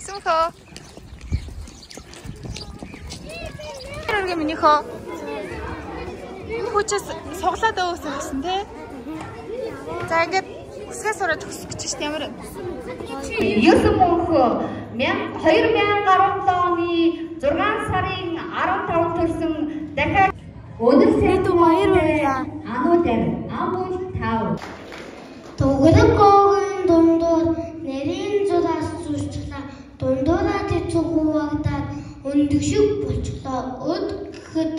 Сумха. 이렇게 미니커. Хүчээс соглоод өөсөө гэсэн тий. За ингээд үсгээсөөрэ төгсгөж ямар вэ? 9 мөнх 2017 оны 6 сарын 15 төрсөн дахиад өнөр сайд баяр баярлаа. Ануудэр амбул тав. Дуграгогийн дундуур нэрийн зураас зурчлаа. Дундуураа тэцүү хуваагдаад өндөгшөг болчихлоо. Өд гэхэд